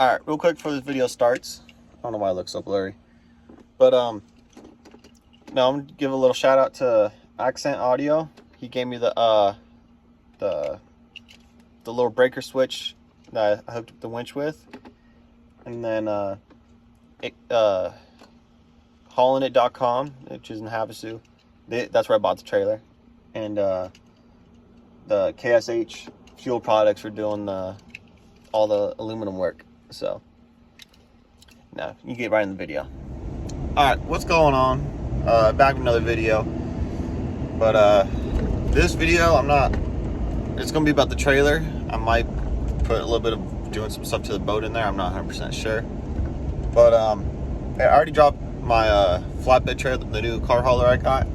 Alright, real quick before this video starts. I don't know why it looks so blurry. But now I'm gonna give a little shout out to Accent Audio. He gave me the little breaker switch that I hooked up the winch with. And then haulinit.com, which is in Havasu. That's where I bought the trailer. And the KSH fuel products for doing all the aluminum work. So now you get right in the video. All right, what's going on? Back with another video. But this video, it's gonna be about the trailer. I might put a little bit of doing some stuff to the boat in there. I'm not 100% sure. But I already dropped my flatbed trailer, the new car hauler I got.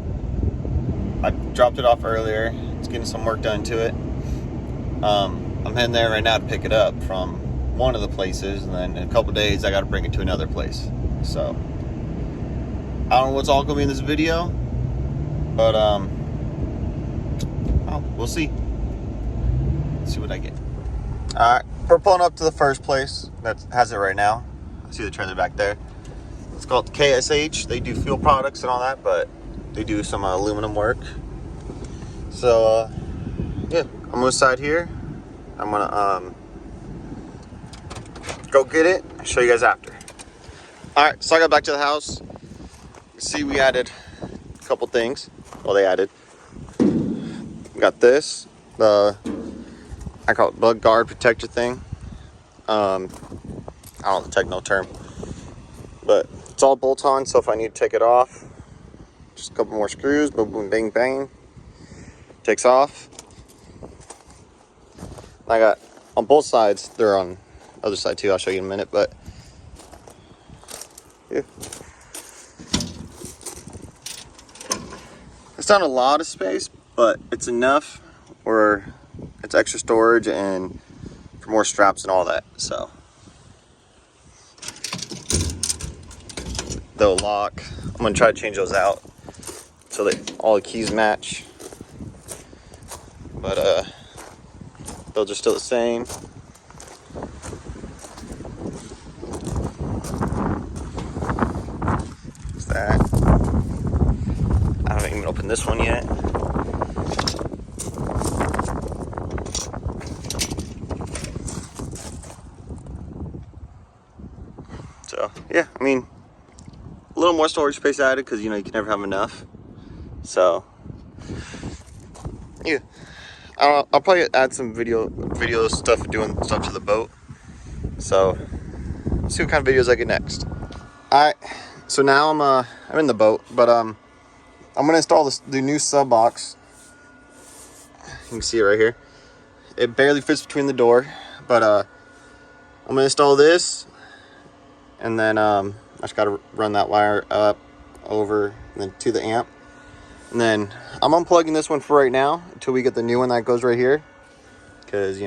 I dropped it off earlier. It's getting some work done to it. I'm heading there right now to pick it up from one of the places, and then in a couple days I got to bring it to another place. So I don't know what's all gonna be in this video, but we'll see. Let's see what I get. All right, we're pulling up to the first place that has it right now. I see the trailer back there. It's called KSH. They do fuel products and all that, but they do some aluminum work. So yeah, I'm gonna side here. I'm gonna go get it. I'll show you guys after. All right, so I got back to the house. You see, we added a couple things. Well, they added. We got this, I call it bug guard protector thing. I don't know the technical term, but it's all bolt on. So if I need to take it off, just a couple more screws, boom, boom, bang, bang, takes off. I got on both sides. They're on the other side too. I'll show you in a minute, but yeah. It's not a lot of space, but it's enough where it's extra storage and for more straps and all that. So they'll lock. I'm gonna try to change those out so that all the keys match. But those are still the same. What's that? I haven't even opened this one yet. So yeah, I mean, a little more storage space added because you can never have enough. So yeah, I'll probably add some video stuff, doing stuff to the boat. So let's see what kind of videos I get next. All right, so now I'm in the boat, but I'm gonna install the new sub box. You can see it right here. It barely fits between the door, but I'm gonna install this, and then I just gotta run that wire up, over, and then to the amp. And then I'm unplugging this one for right now until we get the new one that goes right here, because we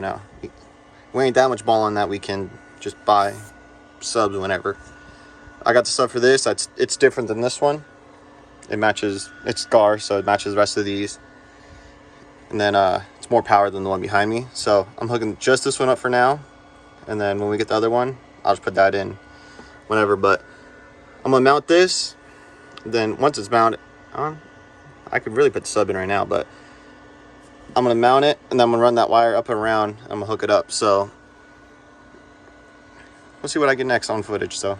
ain't that much ball on that. We can just buy subs whenever. I got the sub for this. It's different than this one. It matches, it's SCAR, so it matches the rest of these. And then it's more power than the one behind me. So I'm hooking just this one up for now. And then when we get the other one, I'll just put that in whenever. But I'm gonna mount this. Then once it's mounted, I could really put the sub in right now, but I'm gonna mount it, and then I'm gonna run that wire up and around. I'm gonna hook it up. So we'll see what I get next on footage. So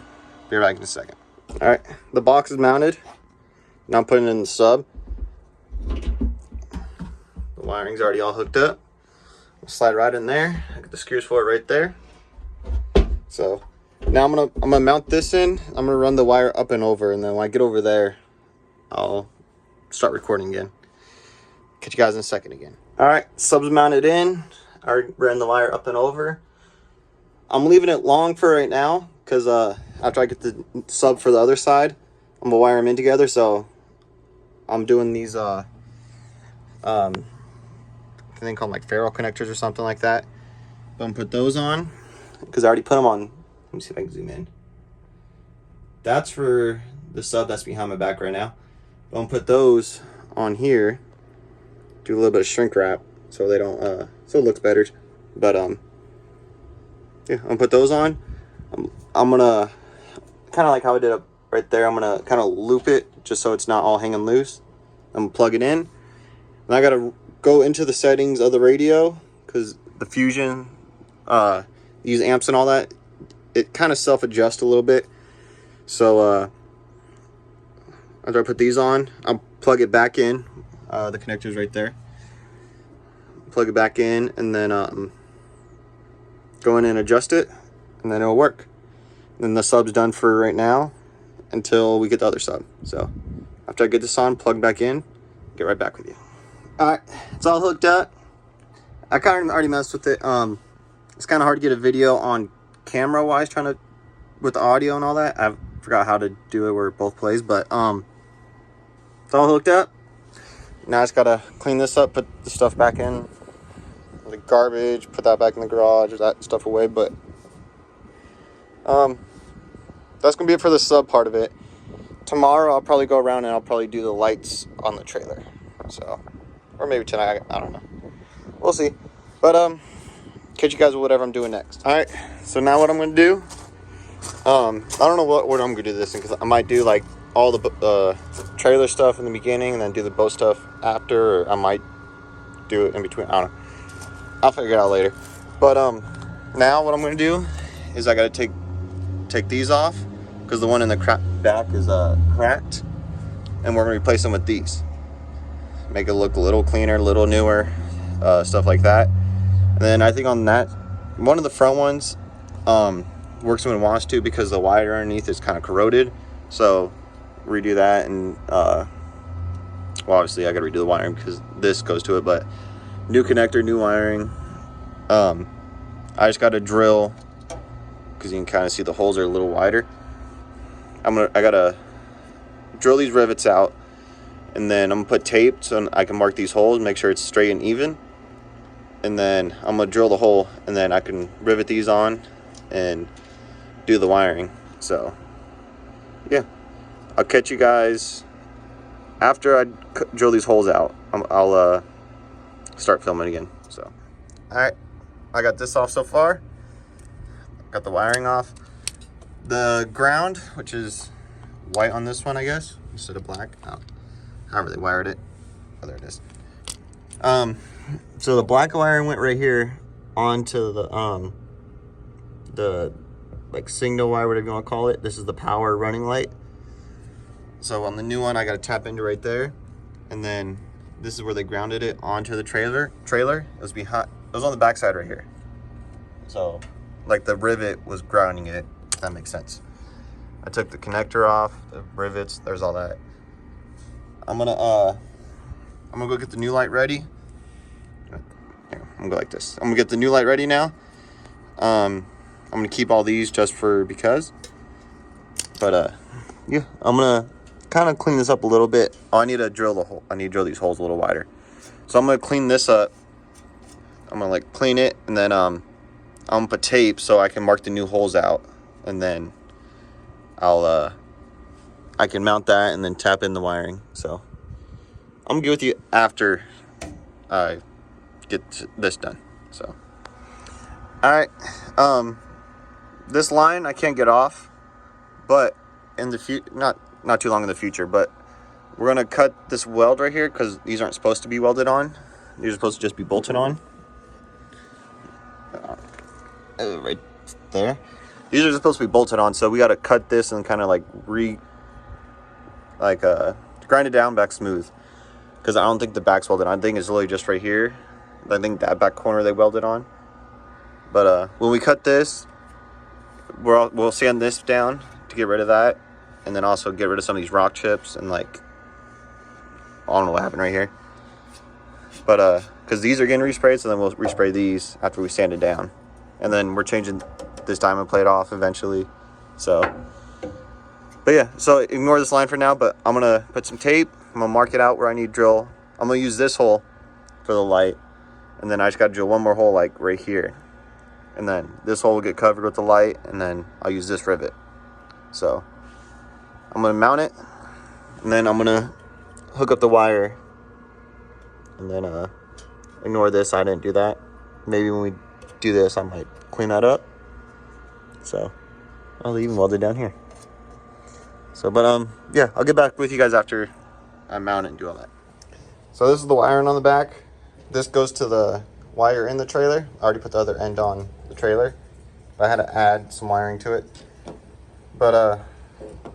be right back in a second. All right, the box is mounted. Now I'm putting it in the sub. The wiring's already all hooked up. I'll slide right in there. I got the screws for it right there. So now I'm gonna mount this in. I'm gonna run the wire up and over, and then when I get over there, I'll start recording again. Catch you guys in a second again. All right, sub's mounted in. I already ran the wire up and over. I'm leaving it long for right now because after I get the sub for the other side, I'm gonna wire them in together. So I'm doing these I think called like ferrule connectors or something like that. But I'm gonna put those on because I already put them on. Let me see if I can zoom in. That's for the sub that's behind my back right now. But I'm gonna put those on here. Do a little bit of shrink wrap so they don't so it looks better. But yeah, I'm gonna put those on. I'm gonna, kind of like how I did up right there, I'm gonna kind of loop it just so it's not all hanging loose. I'm gonna plug it in, and I gotta go into the settings of the radio, because the Fusion, these amps and all that, it kind of self-adjusts a little bit. So after I put these on, I'll plug it back in. The connector's right there. Plug it back in, and then go in and adjust it, and then it'll work. And then the sub's done for right now until we get the other sub. So after I get this on, plug back in, get right back with you. Alright, it's all hooked up. I kind of already messed with it. It's kind of hard to get a video on camera wise, with the audio and all that. I forgot how to do it where it both plays, but it's all hooked up. Now I just gotta clean this up, put the stuff back in the garbage, put that back in the garage, that stuff away. But that's gonna be it for the sub part of it. Tomorrow I'll probably go around and I'll probably do the lights on the trailer. So, or maybe tonight, I don't know. We'll see. But catch you guys with whatever I'm doing next. All right. So now what I'm gonna do? I don't know what order I'm gonna do this in, because I might do like all the trailer stuff in the beginning and then do the boat stuff after, or I might do it in between. I don't know. I'll figure it out later. But now what I'm gonna do is I gotta take these off, because the one in the back is cracked, and we're gonna replace them with these. Make it look a little cleaner, a little newer, stuff like that. And then I think on that, one of the front ones works when it wants to, because the wire underneath is kind of corroded. So redo that, and well, obviously I gotta redo the wiring because this goes to it, but new connector, new wiring. I just gotta drill, because you can kind of see the holes are a little wider. I gotta drill these rivets out, and then I'm gonna put tape so I can mark these holes, make sure it's straight and even. And then I'm gonna drill the hole, and then I can rivet these on and do the wiring. So yeah, I'll catch you guys after I drill these holes out. I'll start filming again. So all right, I got this off so far. Got the wiring off. The ground, which is white on this one, I guess, instead of black. However they wired it. Oh, there it is. So the black wiring went right here onto the like signal wire, whatever you want to call it. This is the power running light. So on the new one, I got to tap into right there, and then this is where they grounded it onto the trailer. It was behind. It was on the back side right here. So like the rivet was grounding it. If that makes sense. I took the connector off, the rivets. There's all that. I'm gonna go get the new light ready. Here, I'm gonna go like this. I'm gonna get the new light ready now. I'm gonna keep all these just for because. But yeah, I'm gonna kind of clean this up a little bit. Oh, I need to drill the hole. I need to drill these holes a little wider. So I'm gonna clean this up. I'm gonna like clean it, and then I'm gonna put tape so I can mark the new holes out, and then I can mount that and then tap in the wiring. So I'm gonna get with you after I get this done. So all right, this line I can't get off, but in the future, not too long in the future, but we're gonna cut this weld right here, because these aren't supposed to be welded on. These are supposed to just be bolted on. Right there. These are supposed to be bolted on, so we got to cut this and kind of like grind it down back smooth, because I don't think the back's welded on. I think it's literally just right here. I think that back corner they welded on. But when we cut this, we'll sand this down to get rid of that, and then also get rid of some of these rock chips and like, I don't know what happened right here. But because these are getting resprayed, so then we'll respray these after we sand it down, and then we're changing this diamond plate off eventually. So, but yeah, so ignore this line for now, but I'm gonna put some tape. I'm gonna mark it out where I need to drill. I'm gonna use this hole for the light, and then I just gotta drill one more hole like right here, and then this hole will get covered with the light, and then I'll use this rivet. So I'm gonna mount it, and then I'm gonna hook up the wire, and then ignore this. I didn't do that. Maybe when we do this, I might clean that up. So Oh, they even welded down here. So, but yeah, I'll get back with you guys after I mount it and do all that. So this is the wiring on the back. This goes to the wire in the trailer. I already put the other end on the trailer, but I had to add some wiring to it. But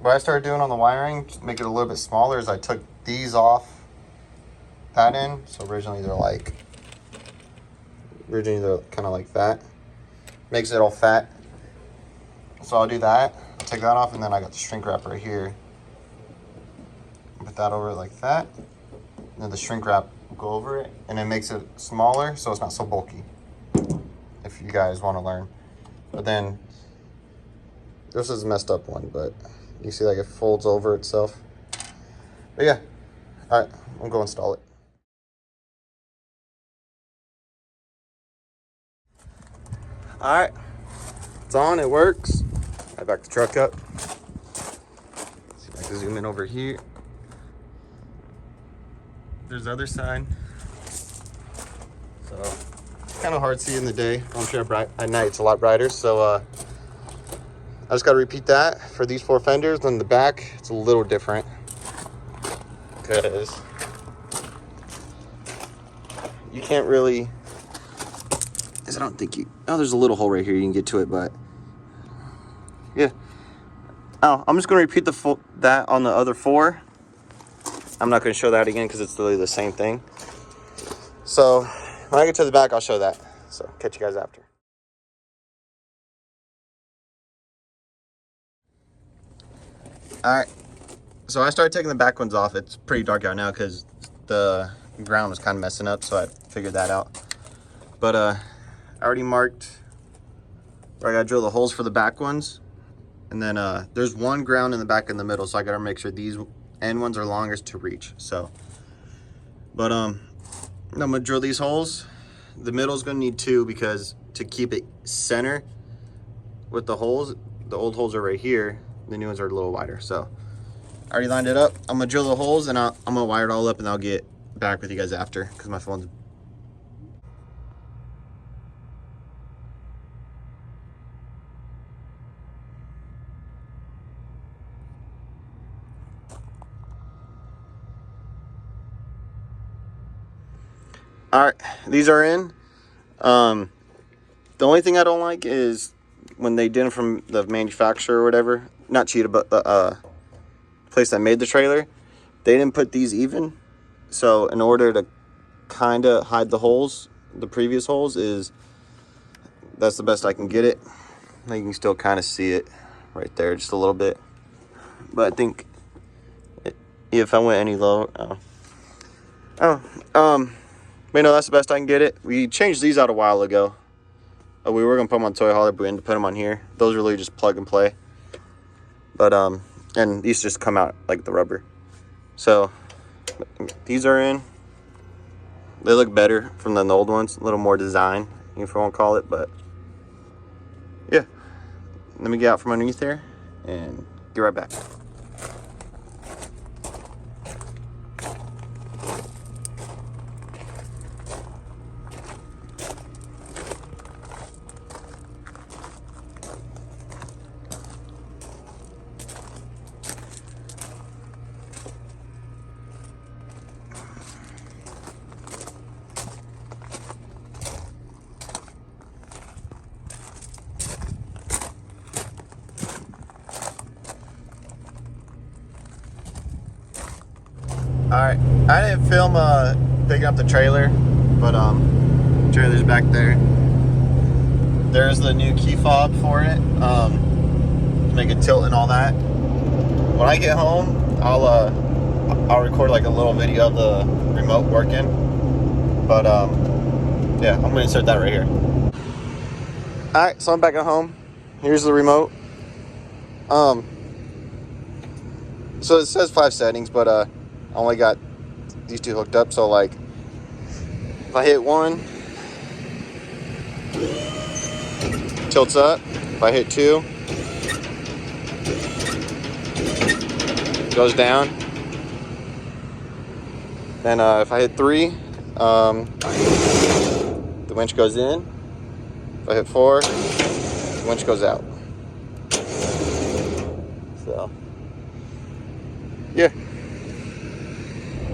what I started doing on the wiring to make it a little bit smaller is I took these off that end. So originally they're kind of like that. Makes it all fat. So I'll do that. I'll take that off, and then I got the shrink wrap right here. Put that over it like that. And then the shrink wrap will go over it, and it makes it smaller so it's not so bulky. If you guys want to learn. But then this is a messed up one, but you see like it folds over itself. But yeah, all right, I'm go install it. All right, it's on, it works. I back the truck up. See if I can zoom in over here. There's the other side. So it's kind of hard to see in the day. I'm sure at night it's a lot brighter. So I just got to repeat that for these 4 fenders. On the back, it's a little different because you can't really. I don't think you. Oh, there's a little hole right here. You can get to it, but yeah. Oh, I'm just gonna repeat that on the other 4. I'm not gonna show that again because it's literally the same thing. So when I get to the back, I'll show that. So catch you guys after. All right. So I started taking the back ones off. It's pretty dark out now because the ground was kind of messing up. So I figured that out. But I already marked where I gotta drill the holes for the back ones. And then there's one ground in the back in the middle, so I gotta make sure these end ones are longest to reach. So, but I'm gonna drill these holes. The middle's gonna need 2 because to keep it center with the holes, the old holes are right here. The new ones are a little wider. So I already lined it up. I'm gonna drill the holes and I'm gonna wire it all up, and I'll get back with you guys after because my phone's. All right, these are in. The only thing I don't like is when they did them from the manufacturer or whatever, not Cheetah, but the place that made the trailer, they didn't put these even. So in order to kind of hide the holes, the previous holes, that's the best I can get it. You can still kind of see it right there just a little bit. But I think if I went any lower, but no, that's the best I can get it. We changed these out a while ago. We were gonna put them on toy hauler, but we ended up putting them on here. Those are really just plug and play. But and these just come out like the rubber. So these are in. They look better from the old ones, a little more design, if you want to call it. But yeah, let me get out from underneath there and get right back. All right, I didn't film picking up the trailer, but trailer's back there. There's the new key fob for it, to make it tilt and all that. When I get home, I'll record like a little video of the remote working. But yeah, I'm gonna insert that right here. All right, so I'm back at home. Here's the remote. So it says 5 settings, but I only got these 2 hooked up. So like, if I hit 1, tilts up. If I hit 2, goes down. Then if I hit 3, the winch goes in. If I hit 4, the winch goes out. So, yeah.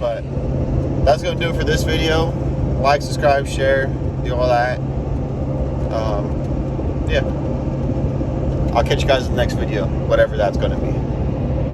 But that's going to do it for this video. Like, subscribe, share, do all that. Yeah. I'll catch you guys in the next video, whatever that's going to be.